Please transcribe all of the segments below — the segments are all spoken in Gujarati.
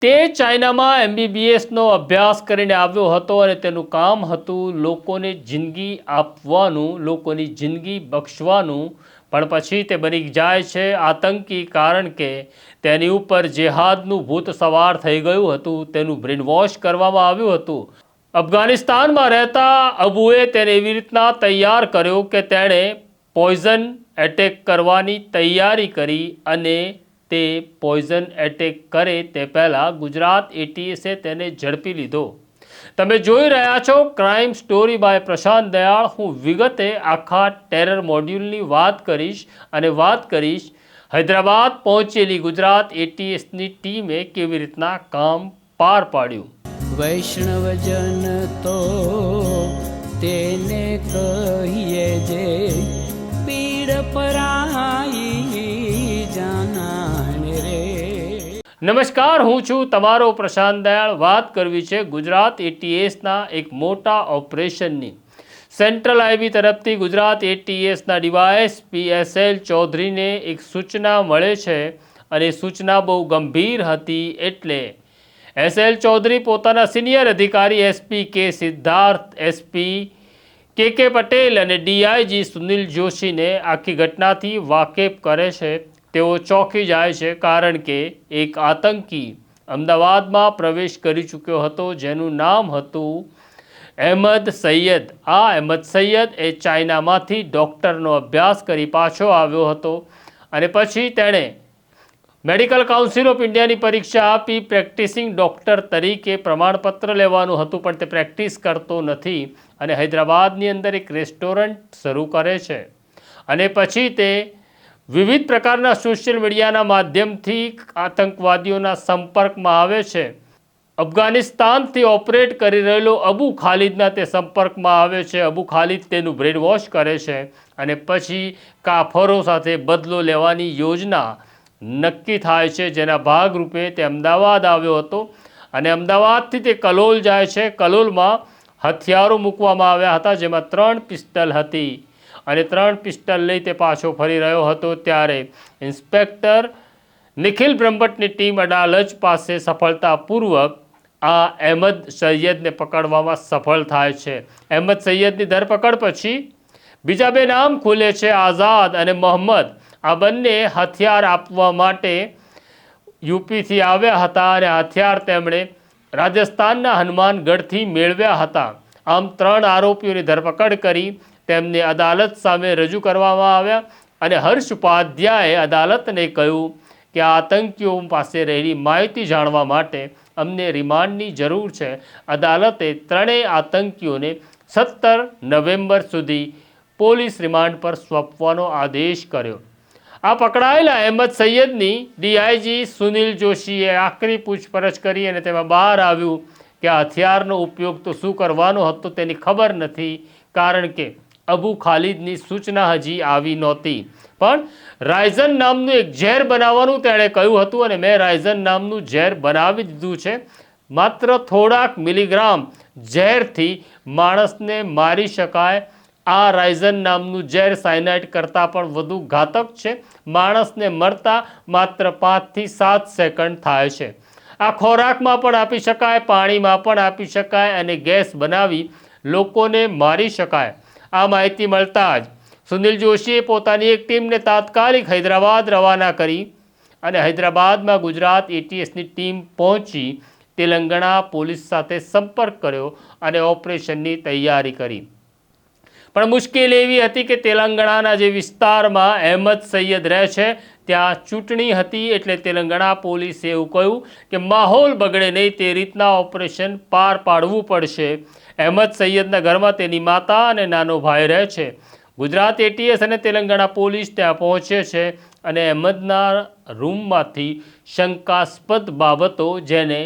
તે ચાઇનામાં એમબીબીએસનો અભ્યાસ કરીને આવ્યો હતો અને તેનું કામ હતું લોકોને જિંદગી આપવાનું, લોકોની જિંદગી બક્ષવાનું. પણ પછી તે બની જાય છે આતંકી, કારણ કે તેની ઉપર જેહાદનું ભૂત સવાર થઈ ગયું હતું. તેનું બ્રેનવોશ કરવામાં આવ્યું હતું. અફઘાનિસ્તાનમાં રહેતા અબુએ તેને એવી રીતના તૈયાર કર્યો કે તેણે પોઈઝન એટેક કરવાની તૈયારી કરી અને તે પોઈઝન એટેક કરે તે પહેલાં ગુજરાત એટીએસે તેને ઝડપી લીધો. તમે જોઈ રહ્યા છો ક્રાઇમ સ્ટોરી બાય પ્રશાંત દયાળ. હું વિગતે આખા ટેરર મોડ્યુલની વાત કરીશ અને વાત કરીશ હૈદરાબાદ પહોંચેલી ગુજરાત એટીએસની ટીમે કેવી રીતના કામ પાર પાડ્યું. વૈષ્ણવજન તો તેને કહીએ જે પીડ પરાઈ જાનાને રે. નમસ્કાર, હું છું તમારો પ્રશાંત દયાળ. વાત કરવી છે ગુજરાત એટીએસના એક મોટા ઓપરેશનની. સેન્ટ્રલ આઈબી તરફથી ગુજરાત એટીએસના ડીવાયએસપી એસએલ ચૌધરીને એક સૂચના મળે છે અને સૂચના બહુ ગંભીર હતી. એટલે એસએલ ચૌધરી પોતાના સિનિયર અધિકારી એસપી કે સિદ્ધાર્થ, એસપી કે પટેલ અને ડીઆઈજી સુનિલ જોશીને આખી ઘટનાથી વાકેફ કરે છે. તેઓ ચોંકી જાય છે, કારણ કે એક આતંકી અમદાવાદમાં પ્રવેશ કરી ચૂક્યો હતો જેનું નામ હતું અહેમદ સૈયદ. આ અહેમદ સૈયદ એ ચાઇનામાંથી ડૉક્ટરનો અભ્યાસ કરી પાછો આવ્યો હતો અને પછી તેણે મેડિકલ કાઉન્સિલ ઓફ ઇન્ડિયાની પરીક્ષા આપી. પ્રેક્ટિસિંગ ડૉક્ટર તરીકે પ્રમાણપત્ર લેવાનું હતું, પણ તે પ્રેક્ટિસ કરતો નથી અને હૈદરાબાદની અંદર એક રેસ્ટોરન્ટ શરૂ કરે છે. અને પછી તે વિવિધ પ્રકારના સોશિયલ મીડિયાના માધ્યમથી આતંકવાદીઓના સંપર્કમાં આવે છે. અફઘાનિસ્તાનથી ઓપરેટ કરી રહેલો અબુ ખાલિદના તે સંપર્કમાં આવે છે. અબુ ખાલિદ તેનું બ્રેન વોશ કરે છે અને પછી કાફરો સાથે બદલો લેવાની યોજના નક્કી થાય છે, જેના ભાગરૂપે તે અમદાવાદ આવ્યો હતો અને અમદાવાદથી તે કલોલ જાય છે. કલોલમાં હથિયારો મૂકવામાં આવ્યા હતા, જેમાં 3 પિસ્તલ હતી અને 3 પિસ્તલ લઈ તે પાછો ફરી રહ્યો હતો. ત્યારે ઇન્સ્પેક્ટર નિખિલ બ્રહ્મભટ્ટની ટીમ અડાલજ પાસે સફળતાપૂર્વક આ અહેમદ સૈયદને પકડવામાં સફળ થાય છે. અહેમદ સૈયદની ધરપકડ પછી બીજા 2 નામ ખુલે છે, આઝાદ અને મોહમ્મદ. આ બંને હથિયાર આપવા માટે યુપીથી આવ્યા હતા અને હથિયાર તેમણે રાજસ્થાનના હનુમાનગઢથી મેળવ્યા હતા. આમ 3 આરોપીઓની ધરપકડ કરી તેમને અદાલત સામે રજૂ કરવામાં આવ્યા અને હર્ષ ઉપાધ્યાયે અદાલતને કહ્યું કે આ આતંકીઓ પાસે રહેલી માહિતી જાણવા માટે અમને રિમાન્ડની જરૂર છે. અદાલતે 3 આતંકીઓને 17 નવેમ્બર સુધી પોલીસ રિમાન્ડ પર સોંપવાનો આદેશ કર્યો. આ પકડાયેલા અહેમદ સૈયદની ડીઆઈજી સુનિલ જોશીએ આખરી પૂછપરછ કરી અને તેમાં બહાર આવ્યું કે આ હથિયારનો ઉપયોગ તો શું કરવાનો હતો તેની ખબર નથી, કારણ કે અબુ ખાલિદની સૂચના હજી આવી નહોતી. પણ રાઇઝન નામનું એક ઝેર બનાવવાનું તેણે કહ્યું હતું અને મેં રાઇઝન નામનું ઝેર બનાવી દીધું છે. માત્ર થોડાક મિલીગ્રામ ઝેરથી માણસને મારી શકાય. આ રાઇઝન નામનું ઝેર સાયનાઇડ કરતાં પણ વધુ ઘાતક છે. માણસને મરતા માત્ર 5 થી 7 સેકન્ડ થાય છે. આ ખોરાકમાં પણ આપી શકાય, પાણીમાં પણ આપી શકાય અને ગેસ બનાવી લોકોને મારી શકાય. આ માહિતી મળતા જ સુનિલ જોશીએ પોતાની એક ટીમને તાત્કાલિક હૈદરાબાદ રવાના કરી અને હૈદરાબાદમાં ગુજરાત એટીએસની ટીમ પહોંચી તેલંગાણા પોલીસ સાથે સંપર્ક કર્યો અને ઓપરેશનની તૈયારી કરી. પણ મુશ્કેલ એવી હતી કે તેલંગાણાના જે વિસ્તારમાં અહેમદ સૈયદ રહે છે ત્યાં ચૂંટણી હતી. એટલે તેલંગાણા પોલીસે એવું કહ્યું કે માહોલ બગડે નહીં તે રીતના ઓપરેશન પાર પાડવું પડશે. અહેમદ સૈયદના ઘરમાં તેની માતા અને નાનો ભાઈ રહે છે. ગુજરાત એટીએસ અને તેલંગાણા પોલીસ ત્યાં પહોંચે છે અને અહેમદના રૂમમાંથી શંકાસ્પદ બાબતો, જેને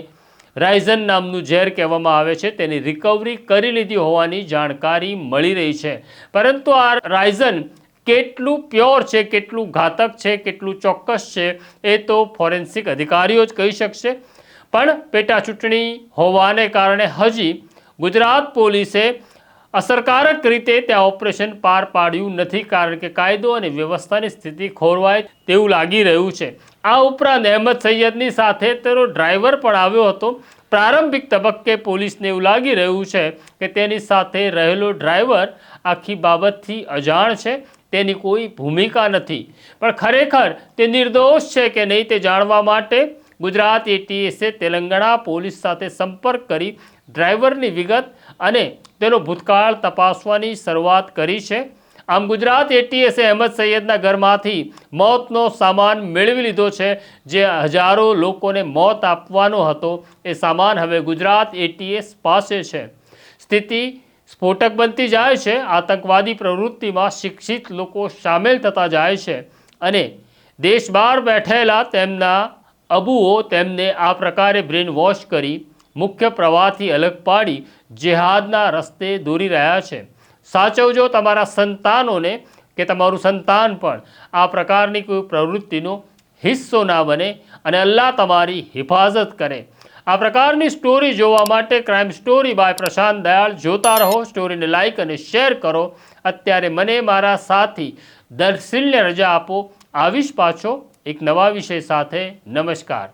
રાઇઝન નામનું ઝેર કહેવામાં આવે છે, તેની રિકવરી કરી લીધી હોવાની જાણકારી મળી રહી છે. પરંતુ આ રાઇઝન કેટલું પ્યોર છે, કેટલું ઘાતક છે, કેટલું ચોક્કસ છે એ તો ફોરેન્સિક અધિકારીઓ જ કહી શકશે. પણ પેટા ચૂંટણી હોવાને કારણે હજી ગુજરાત પોલીસે અસરકારક રીતે ત્યાં ઓપરેશન પાર પાડ્યું નથી, કારણ કે કાયદો અને વ્યવસ્થાની સ્થિતિ ખોરવાય તેવું લાગી રહ્યું છે. આ ઉપરાંત અહેમદ સૈયદની સાથે તેનો ડ્રાઈવર પણ આવ્યો હતો. પ્રારંભિક તબક્કે પોલીસને એવું લાગી રહ્યું છે કે તેની સાથે રહેલો ડ્રાઈવર આખી બાબતથી અજાણ છે, તેની કોઈ ભૂમિકા નથી, પણ ખરેખર તે નિર્દોષ છે કે નહીં તે જાણવા માટે ગુજરાત એટીએસે તેલંગાણા પોલીસ સાથે સંપર્ક કરી ડ્રાઈવરની વિગત અને તેનો ભૂતકાળ તપાસવાની શરૂઆત કરી છે. આમ ગુજરાત એટીએસે અહેમદ સૈયદના ઘરમાંથી મોતનો સામાન મેળવી લીધો છે. જે હજારો લોકોને મોત આપવાનો હતો એ સામાન હવે ગુજરાત એટીએસ પાસે છે. સ્થિતિ સ્ફોટક બનતી જાય છે. આતંકવાદી પ્રવૃત્તિમાં શિક્ષિત લોકો સામેલ થતા જાય છે અને દેશ બહાર બેઠેલા તેમના અબુઓ તેમને આ પ્રકારે બ્રેન વોશ કરી મુખ્ય પ્રવાહથી અલગ પાડી જેહાદના રસ્તે દોરી રહ્યા છે. સાચવજો તમારા સંતાનોને કે તમારું સંતાન પણ આ પ્રકારની કોઈ પ્રવૃત્તિનો હિસ્સો ના બને અને અલ્લાહ તમારી હિફાજત કરે. આ પ્રકારની સ્ટોરી જોવા માટે ક્રાઇમ સ્ટોરી બાય પ્રશાંત દયાળ જોતા રહો. સ્ટોરીને લાઇક અને શેર કરો. અત્યારે મને મારા સાથી દર્શિલને રજા આપો. આવીશ પાછો એક નવા વિષય સાથે. નમસ્કાર.